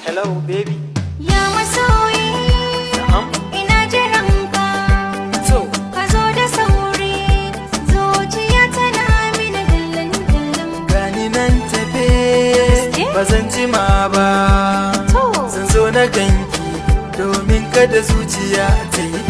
Hello baby. Ya masoyi, Na'am. ina jiran ka. So, Ka zo da sauri, zuciya tana mini dillin. gani nan tafe, Gaske? ba zan jima ba. To. Zan zo na ganki domin kada zuciya ta yi